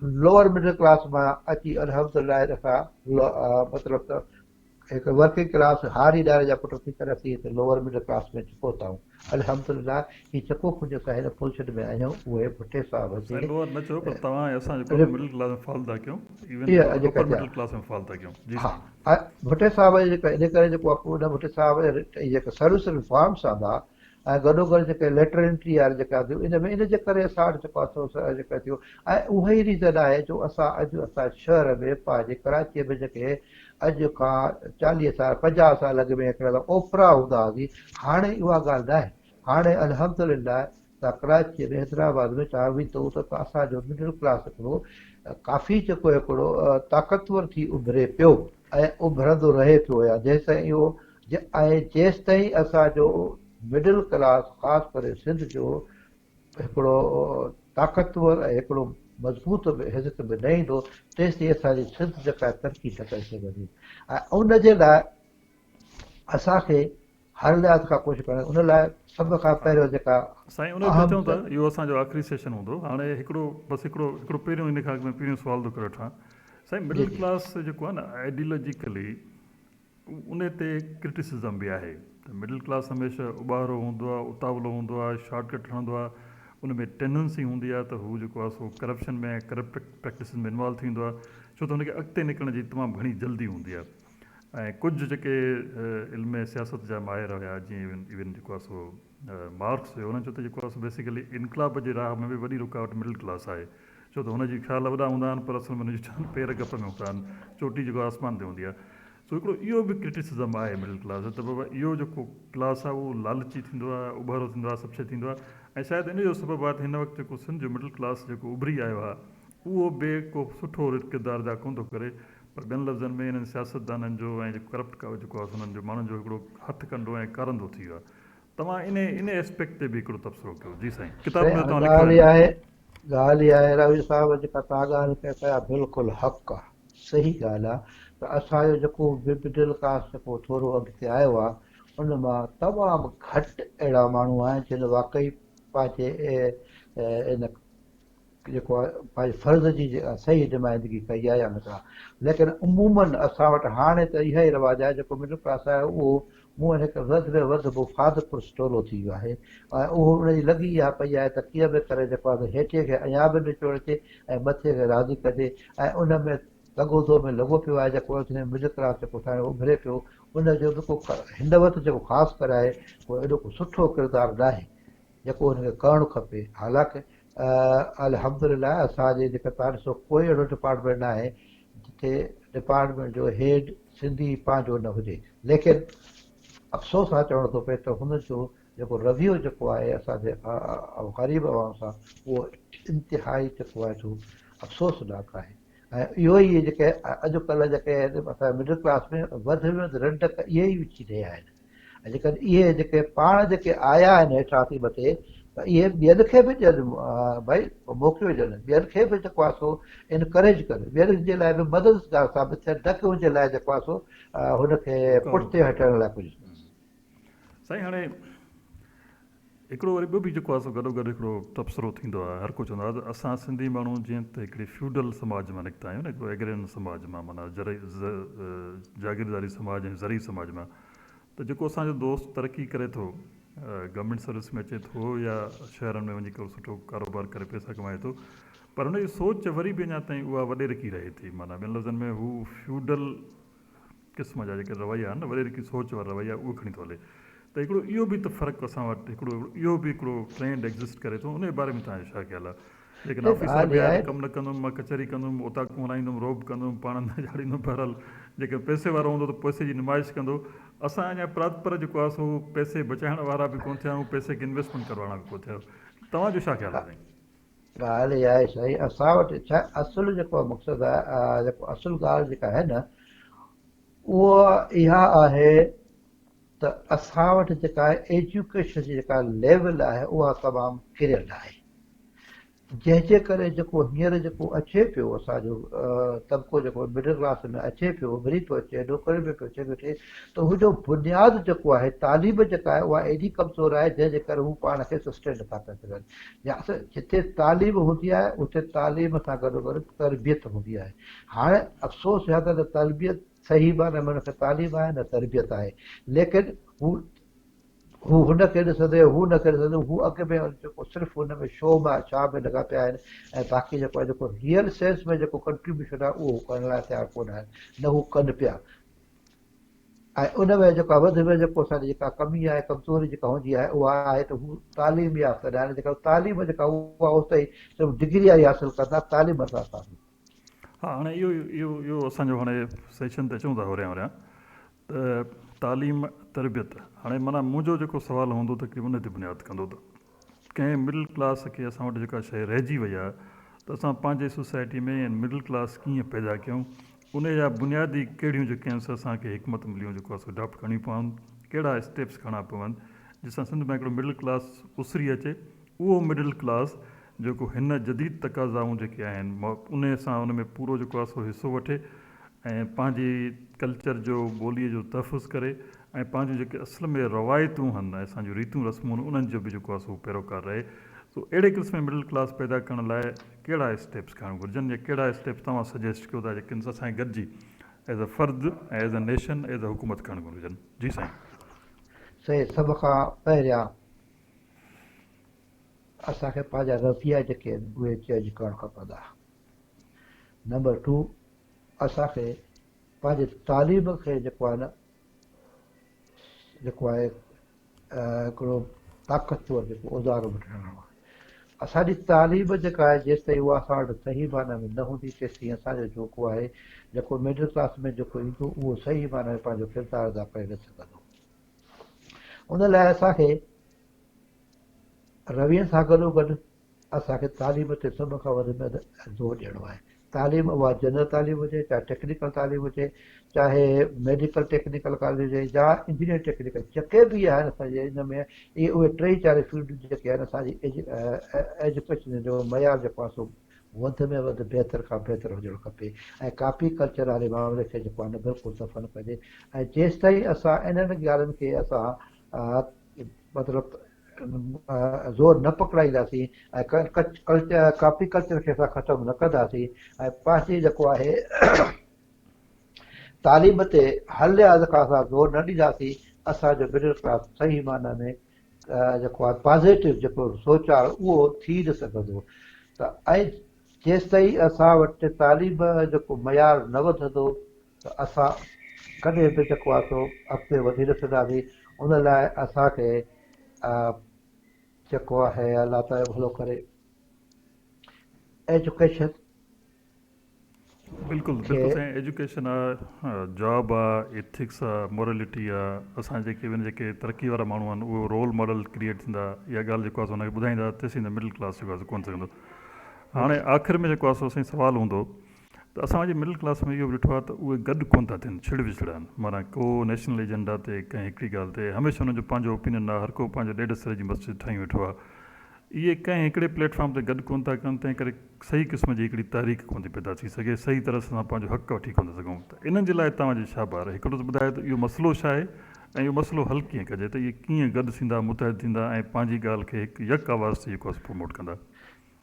S2: लोअर मिडिल क्लास मां अची अल्हम्दुलिल्लाह असां मतिलबु त हिकु वर्किंग क्लास हारी दायरे जा पुट थी करे असीं हिते लोअर मिडिल क्लास में पहुता आहियूं। अल्हम्दुलिल्लाह हीउ चङो कुझु असां हिन पोज़ीशन में आहियूं, उहे भुट्टे साहिब
S1: साईं लोअर न चयो, पर तव्हां ऐं असां जेको मिडिल क्लास में फॉल था कयूं, इवन
S2: इहा
S1: अपर मिडिल क्लास में फॉल था कयूं। जी
S2: हा,
S1: साईं।
S2: भुट्टे साहिब जेका इन करे जेको आहे उन भुट्टे साहिब जेके सर्विस रिफॉर्म्स आंदा ऐं गॾोगॾु जेके लेटर एंट्री वारा जेका थियूं इन में, इन जे करे असां वटि जेको आहे सो जेका थियो, ऐं उहा ई रीज़न आहे जो असां अॼु असांजे शहर में पंहिंजे कराचीअ में जेके अॼु खां 40 साल 50 साल अॻु में हिकिड़ा ओपरा हूंदा हुआसीं, हाणे उहा ॻाल्हि न आहे। हाणे अल्हम्दुलिल्लाह तव्हां कराचीअ में हैदराबाद में तव्हां वेंदो त असांजो मिडिल क्लास हिकिड़ो काफ़ी जेको हिकिड़ो ताक़तवर थी उभिरे पियो ऐं उभरंदो रहे पियो, या जेसि ताईं इहो ऐं जेसि ताईं असांजो मिडिल क्लास ख़ासि करे सिंध जो हिकिड़ो ताक़तवर ऐं हिकिड़ो मज़बूत हिज़त में न ईंदो, तेसि ताईं असांजी सिंध जेका तरक़ी न करे सघंदी। ऐं उन जे लाइ असांखे हर लिहाज़ खां कोशिशि करणु, उन लाइ सभ खां पहिरियों जेका
S1: साईं उन ते चऊं था इहो असांजो आख़िरी सेशन हूंदो। हाणे हिकिड़ो बसि हिकिड़ो पहिरियों इन खां अॻु में पहिरियों सुवाल थो करे वठां साईं, मिडिल क्लास जेको आहे न आइडियोलॉजिकली उन ते क्रिटिसिज़म बि आहे त मिडिल क्लास हमेशह उॿारो हूंदो आहे, उतावलो हूंदो आहे, शॉर्टकट हणंदो आहे, उन में टेंडेंसी हूंदी आहे त हू जेको आहे सो करप्शन में करप्ट प्रैक्टिस में इन्वॉल्व थींदो आहे, छो त हुनखे अॻिते निकिरण जी तमामु घणी जल्दी हूंदी आहे। ऐं कुझु जेके इल्म सियासत जा माहिर हुया, जीअं इवन जेको आहे सो मार्क्स हुयो, हुननि चयो त जेको आहे सो बेसिकली इनकलाब जे राह में बि वॾी रुकावट मिडिल क्लास आहे, छो त हुनजी ख़्याल वॾा हूंदा आहिनि पर असल में हुनजी पेर गप में हूंदा आहिनि, चोटी जेको आसमान ते हूंदी आहे। सो हिकिड़ो इहो बि क्रिटिसिज़म आहे मिडिल क्लास त बाबा इहो जेको क्लास आहे उहो लालची थींदो आहे, उभारो थींदो आहे, सभु शइ थींदो आहे। ऐं शायदि इन जो सबबु आहे त हिन वक़्तु जेको सिंध जो मिडिल क्लास जेको उभरी आयो आहे उहो बि को सुठो किरदार अदा कोन थो करे, पर ॿियनि लफ़्ज़नि में हिननि सियासतदाननि जो ऐं जेको करप्ट जेको आहे हुननि जो माण्हुनि जो हिकिड़ो हथु कंडो ऐं करंदो थी वियो आहे। तव्हां इन एस्पेक्ट ते बि हिकिड़ो तबसरो कयो। जी साईं, किताब में तव्हां
S2: ॻाल्हि इहा आहे रवि साहिब जेका तव्हां ॻाल्हि कया बिल्कुलु हक़ु आहे, सही ॻाल्हि आहे त असांजो जेको मिडिल क्लास जेको थोरो अॻिते आयो आहे उन मां तमामु घटि अहिड़ा माण्हू आहिनि जिन वाक़ई पंहिंजे इन जेको आहे पंहिंजे फ़र्ज़ जी सही नुमाइंदगी कई आहे या न कया। लेकिन उमूमन असां वटि हाणे त इहा ई रवाजु आहे, जेको मिडिल क्लास आहे उहो मूं वटि हिकु वधि में वधि मुफ़ाद पुरस्टोलो थी वियो आहे, ऐं उहो उनजी लॻी इहा पई आहे त कीअं बि करे जेको आहे हेठि खे अञा बि निचोड़ अचे ऐं मथे खे राज़ी कजे, ऐं उन में लॻो में लॻो पियो आहे जेको मिडिल क्लास जेको असांजो उभिरे पियो, उनजो बि को हिन वक़्तु जेको ख़ासि करे आहे उहो एॾो को सुठो किरदारु न आहे जेको हुनखे करणु खपे। हालांकि अल्हम्दुलिल्लाह असांजे जेका तव्हां ॾिसो कोई अहिड़ो डिपार्टमेंट न आहे जिते डिपार्टमेंट जो हेड सिंधी पंहिंजो न हुजे, लेकिन अफ़सोस सां चवणो थो पए त हुनजो जेको रवैयो जेको आहे असांजे ग़रीब आवाम सां उहो इंतिहाई जेको आहे सो अफ़सोसनाक आहे। ऐं इहो ई जेके अॼुकल्ह जेके असांजे मिडिल क्लास में वधि में वधि रंडक इहे ई विझी रहिया आहिनि, ऐं जेकॾहिं इहे जेके पाण जेके आया आहिनि हेठां थी मथे त इहे ॿियनि खे बि ॾियनि भई मौक़ो ॾियनि ॿियनि खे बि जेको आहे सो इनकरेज करे ॿियनि जे लाइ बि मददगार साबित थियनि न की हुनजे लाइ जेको आहे सो हुनखे
S1: रुकावट
S2: पुठिते हटण लाइ कुझु
S1: साईं। हाणे हिकिड़ो वरी ॿियो बि जेको आहे सो गॾोगॾु हिकिड़ो तबसरो थींदो आहे, हर को चवंदो आहे असां सिंधी माण्हू जीअं त हिकिड़ी फ्यूडल समाज मां निकिता आहियूं न, हिकिड़ो एग्रियन समाज मां, माना जागीरदारी समाज ऐं ज़री समाज मां। त जेको असांजो दोस्त तरक़ी करे थो, गवर्नमेंट सर्विस में अचे थो या शहरनि में वञी करे सुठो कारोबार करे पैसा कमाए थो, पर हुनजी सोच वरी बि अञा ताईं उहा वॾेरकी रहे थी। माना ॿियनि लफ़्ज़नि में हू फ्यूडल क़िस्म जा जेके रवैया आहिनि न, वॾेरकी सोच वारा रवैया, उहो खणी थो हले। त हिकिड़ो इहो बि त फ़र्क़ु असां वटि हिकिड़ो इहो बि हिकिड़ो ट्रेंड एग्ज़िस्ट करे थो, उन बारे में तव्हांजो छा ख़्यालु आहे? लेकिन ऑफिसर
S2: ॻाल्हि
S1: बि
S2: इहा
S1: आहे
S2: आहे
S1: त कमु न कंदुमि, मां कचहरी कंदुमि, उतां हणाईंदुमि, रोब कंदुमि, पाण न ॼाड़ींदुमि, बहरहाल जेके पैसे वारो हूंदो त पैसे जी नुमाइश कंदो। असां अञा प्रापर जेको आहे सो पैसे बचाइण वारा बि कोन थिया आहियूं, पैसे खे इन्वेस्टमेंट करण वारा बि कोन थिया आहियूं। तव्हांजो छा ख़्यालु आहे साईं?
S2: ॻाल्हि इहा आहे साईं, असां वटि छा असुलु जेको मक़सदु आहे, जेको असुलु ॻाल्हि जेका आहे न उहा इहा आहे त असां वटि जेका आहे एजुकेशन जी जेका लेवल आहे उहा तमामु किरियल आहे, जंहिंजे करे जेको हींअर जेको अचे पियो असांजो तबिको जेको मिडिल क्लास में अचे पियो, उभरी थो अचे, नौकरी में पियो अचे वेठे, त हुनजो बुनियादु जेको आहे तालीम जेका आहे उहा एॾी कमज़ोर आहे जंहिंजे करे हू पाण खे सस्टेन नथा करे सघनि। या जिते तालीम हूंदी आहे उते तालीम सां गॾोगॾु तरबियत हूंदी आहे। हाणे अफ़सोस या त तरबियत सही माने में हुनखे तालीम आहे न तरबियत आहे, लेकिन हू हुनखे ॾिसंदे हू न करे ॾिसंदे, हू अॻ में जेको सिर्फ़ु हुन में शो में छा में लॻा पिया आहिनि, ऐं बाक़ी जेको आहे जेको रियल सेंस में जेको कंट्रीब्यूशन आहे उहो करण लाइ तयारु कोन आहिनि, न हू कनि पिया। ऐं उन में जेका वधि में जेको असांजी जेका कमी आहे, कमज़ोरी जेका हूंदी आहे उहा आहे त हू तालीम याफ़्ता न आहिनि। जेका तालीम जेका उहा उते ई सिर्फ़ु डिग्री वारी हासिलु कंदा, तालीम असां सां
S1: हा, हाणे इहो असांजो हाणे सेशन ते अचूं था होरियां त तालीम तरबियत। हाणे माना मुंहिंजो जेको सुवालु हूंदो त की उन ते बुनियादु कंदो त कंहिं मिडिल क्लास खे असां वटि जेका शइ रहिजी वई आहे त असां पंहिंजे सोसाइटी में मिडिल क्लास कीअं पैदा कयूं, उन जा बुनियादी कहिड़ियूं जेके आहिनि असांखे हिकमत मिलियूं जेको आहे अडॉप्ट करणी पवनि, कहिड़ा स्टेप्स खणणा पवनि जंहिंसां सिंध में हिकिड़ो मिडिल क्लास उसरी अचे। उहो मिडिल क्लास जेको हिन जदीद तक़ाज़ाऊं जेके आहिनि उन सां उन में पूरो जेको आहे सो हिसो वठे ऐं पंहिंजी कल्चर जो ॿोलीअ जो तहफ़ुज़ करे ऐं पंहिंजूं जेके असल में रवायतूं आहिनि, असांजूं रीतियूं रस्मूं आहिनि, उन्हनि जो बि जेको आहे सो पैरोकार रहे। सो अहिड़े क़िस्म मिडिल क्लास पैदा करण लाइ कहिड़ा स्टेप्स खणणु घुरिजनि, या कहिड़ा स्टेप्स तव्हां सजेस्ट कयो था जेके असांखे गॾिजी एज़ अ फ़र्द ऐं as a nation as a हुकूमत खणणु घुरिजनि? जी साईं।
S2: सही। सभ खां पहिरियां असांखे पंहिंजा रवैया जेके आहिनि उहे चेंज करणु खपंदा। नंबर 2, असांखे पंहिंजे तालीम खे जेको आहे न जेको आहे हिकिड़ो ताक़तवर जेको उज़ारो वठणो आहे। असांजी तालीम जेका आहे जेसि ताईं उहा असां वटि सही माना में न हूंदी तेसि ताईं असांजो जेको आहे जेको मिडिल क्लास में जेको ईंदो उहो सही माना में पंहिंजो किरदारु अदा करे न सघंदो। उन लाइ असांखे रविय सां गॾोगॾु असांखे तालीम ते सभ खां वधि में ज़ोर ॾियणो आहे। तालीम उहा जनरल तालीम हुजे, चाहे टेक्निकल तालीम हुजे, चाहे मेडिकल टेक्निकल कॉलेज हुजे या इंजीनियर टेक्निकल, जेके बि आहिनि असांजे हिन में इहे उहे 3-4 फील्ड जेके आहिनि असांजी एजुकेशन जो मयार जेको आहे सो वधि में वधि बहितर खां बहितर हुजणु खपे। ऐं कापी कल्चर वारे मामले खे जेको आहे न बिल्कुलु दफ़न कजे। ऐं जेसि ताईं असां इन्हनि ॻाल्हियुनि खे असां मतिलबु ज़ोर न पकड़ाईंदासीं ऐं कापी कल्चर खे असां ख़तमु न कंदासीं ऐं पंहिंजी जेको आहे तालीम ते हल लिहाज़ खां असां ज़ोर न ॾींदासीं, असांजो मिडिल क्लास सही माना में जेको आहे पॉज़िटिव जेको सोच आहे उहो थी न सघंदो। त ऐं जेसि ताईं असां वटि तालीम जेको मयार न वधंदो त असां कॾहिं बि जेको आहे सो अॻिते वधी न सघंदासीं। उन लाइ असांखे जेको आहे अलाह ताला भलो करे एजुकेशन
S1: बिल्कुलु
S2: खे
S1: बिल्कुलु साईं। एजुकेशन आहे, जॉब आहे, एथिक्स आहे, मोरलिटी आहे। असां जेके बि जेके तरक़ी वारा माण्हू आहिनि उहो रोल मॉडल क्रिएट थींदा, इहा ॻाल्हि जेको आहे हुनखे ॿुधाईंदा, तेसीं मिडिल क्लास जेको आहे कोन सघंदो। हाणे आख़िर में जेको आहे सो असांजो सुवालु हूंदो त असांजे मिडिल क्लास में इहो बि ॾिठो आहे त उहे गॾु कोन था थियनि, छिड़ विछड़ आहिनि। माना को नेशनल एजेंडा ते कंहिं हिकिड़ी ॻाल्हि ते हमेशह हुनजो पंहिंजो ओपिनियन आहे, हर को पंहिंजो ॾेढ सिरे जी मस्जिद ठाही वेठो आहे। इहे कंहिं हिकिड़े प्लेटफॉर्म ते गॾु कोन था कनि, तंहिं करे सही क़िस्म जी हिकिड़ी तारीख़ कोन थी पैदा थी सघे, सही तरह सां पंहिंजो हक़ वठी कोन था सघूं। त इन्हनि जे लाइ तव्हांजी छा बार आहे? हिकिड़ो त ॿुधायो त इहो मसइलो छा आहे ऐं इहो मसइलो हल कीअं कजे, त इहे कीअं गॾु थींदा, मुतहद थींदा ऐं पंहिंजी ॻाल्हि खे हिकु यक आवाज़ ते जेको आहे प्रमोट कंदा?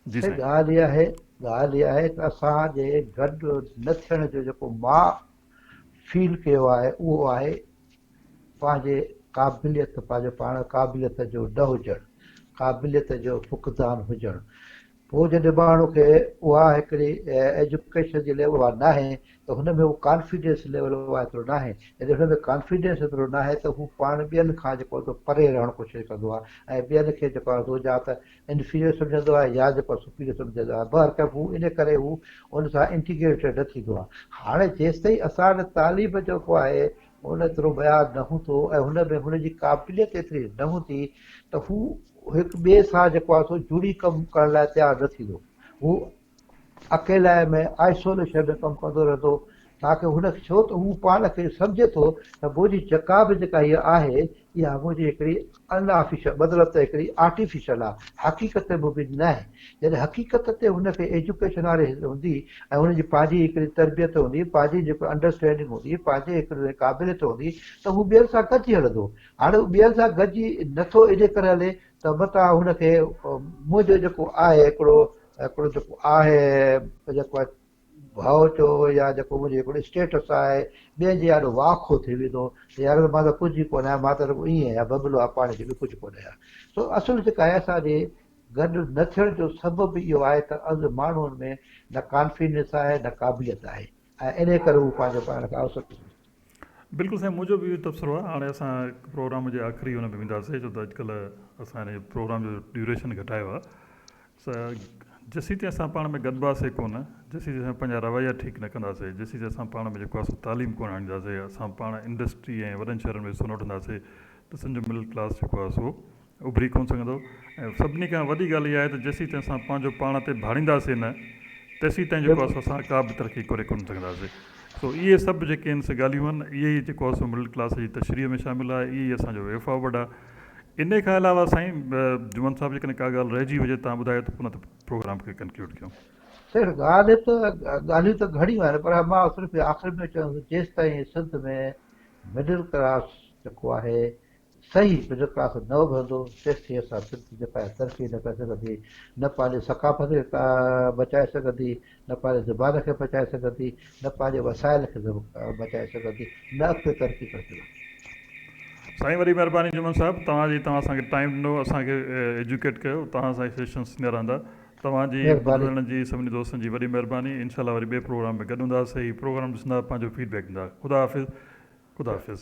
S1: जी साईं।
S2: ॻाल्हि इहा आहे त असांजे गॾु न थियण जो जेको मां फील कयो आहे उहो आहे पंहिंजे क़ाबिलियत, पंहिंजो पाण क़ाबिलियत जो न हुजणु, क़ाबिलियत जो फुक़दान हुजणु। पोइ जॾहिं माण्हू खे उहा हिकिड़ी एजुकेशन जी लेवल उहा न आहे त हुन में उहो कॉन्फिडेंस लेवल उहा एतिरो न आहे। जॾहिं हुन में कॉन्फिडेंस एतिरो न आहे त हू पाण ॿियनि खां जेको आहे परे रहणु कोशिशि कंदो आहे ऐं ॿियनि खे जेको आहे या त इंफीरियर सम्झंदो आहे या जेको आहे सुपीरियर सम्झंदो आहे। बहरकैफ़ हू इन करे हू उन सां इंटीग्रेटेड न थींदो आहे। हाणे जेसि ताईं असां वटि तालीम जेको आहे उन एतिरो बयानु न हूंदो ऐं हुन में हुनजी क़ाबिलियत एतिरी न हूंदी त हू हिकु ॿिए सां जेको आहे सो जुड़ी कमु करण लाइ तयारु न थींदो। हू अकेलाए में आइसोलेशन में कमु कंदो रहंदो, ताकी हुनखे छो त हू पाण खे सम्झे थो त मुंहिंजी चकाब जेका हीअ आहे इहा मुंहिंजी हिकिड़ी अनऑफिशियल मतिलबु त हिकिड़ी आर्टिफिशियल आहे, हक़ीक़त में मुंहिंजी न आहे। जॾहिं हक़ीक़त ते हुनखे एजुकेशन वारे हूंदी ऐं हुनजी पंहिंजी हिकिड़ी तरबियत हूंदी, पंहिंजी जेको अंडरस्टैंडिंग हूंदी, पंहिंजी हिकिड़ी क़ाबिलियत हूंदी त हू ॿियनि सां गॾिजी हलंदो। हाणे हू ॿियनि सां गॾिजी नथो इन करे हले त मतां हुनखे मुंहिंजो जेको आहे हिकिड़ो जेको आहे जेको आहे भाव चओ या जेको मुंहिंजो हिकिड़ो स्टेटस आहे ॿियनि जे ॾाढो वाखो थी वेंदो, यार मां त कुझु ई कोन आहियां, मां त ईअं आहियां, बबलो आहे पाण खे बि कुझु कोन आहियां। सो असुलु जेका आहे असांजे गॾु न थियण जो सबबु इहो आहे त अॼु माण्हुनि में न कॉन्फिडेंस आहे न क़ाबिलियत आहे ऐं इन करे हू पंहिंजो पाण खे अवसर।
S1: बिल्कुलु साईं, मुंहिंजो बि इहो तबसरो आहे। हाणे असां प्रोग्राम जे आख़िरी हुन में वेंदासीं, छो त अॼुकल्ह असां प्रोग्राम जो ड्यूरेशन घटायो आहे। जेसीं ताईं असां पाण में गॾिबासीं कोन, जेसीं ताईं असां पंहिंजा रवैया ठीकु न कंदासीं, जेसीं ताईं असां पाण में जेको आहे तालीम कोन आणींदासीं, असां पाण इंडस्ट्री ऐं वॾनि शहरनि में हिसो न वठंदासीं त सम्झो मिडिल क्लास जेको आहे सो उभरी कोन सघंदो। ऐं सभिनी खां वॾी ॻाल्हि इहा आहे त जेसीं ताईं असां पंहिंजो पाण ते भाड़ींदासीं न, तेसीं ताईं जेको आहे असां का बि तरक़ी करे कोन सघंदासीं। सो इहे सभु जेके आहिनि से ॻाल्हियूं आहिनि, इहे ई जेको आहे सो मिडिल क्लास जी तशरीह में शामिलु आहे, इहे ई असांजो वे फॉरवर्ड आहे। इन खां अलावा साईं जुमन साहिब जेकॾहिं का ॻाल्हि रहिजी हुजे तव्हां ॿुधायो त पोइ न त प्रोग्राम खे कंक्लूड कयूं।
S2: सिर्फ़ु ॻाल्हियूं त घणियूं आहिनि, पर मां सिर्फ़ु आख़िर में चवंदुसि जेसि ताईं सिंध में मिडिल क्लास जेको आहे सही मिडिल क्लास न उभरंदो तेसि ताईं असां सिंध जेका आहे तरक़ी न करे सघंदी, न पंहिंजे सकाफ़त खे बचाए सघंदी, न पंहिंजे ज़ुबान खे बचाए सघंदी, न पंहिंजे वसाइल खे बचाए सघंदी, न अॻिते तरक़ी करे सघंदी।
S1: साईं वॾी महिरबानी जुमन साहिबु, तव्हां असांखे टाइम ॾिनो, असांखे एजुकेट कयो, तव्हां असांजी सेशन्स थींदा रहंदा। तव्हांजी ॿुधण जी सभिनी दोस्तनि जी वॾी महिरबानी। इनशाला वरी ॿिए प्रोग्राम में गॾु हूंदासीं, प्रोग्राम ॾिसंदा, पंहिंजो फीडबैक ॾींदा। ख़ुदा हाफ़िज़, ख़ुदा हाफ़िज़।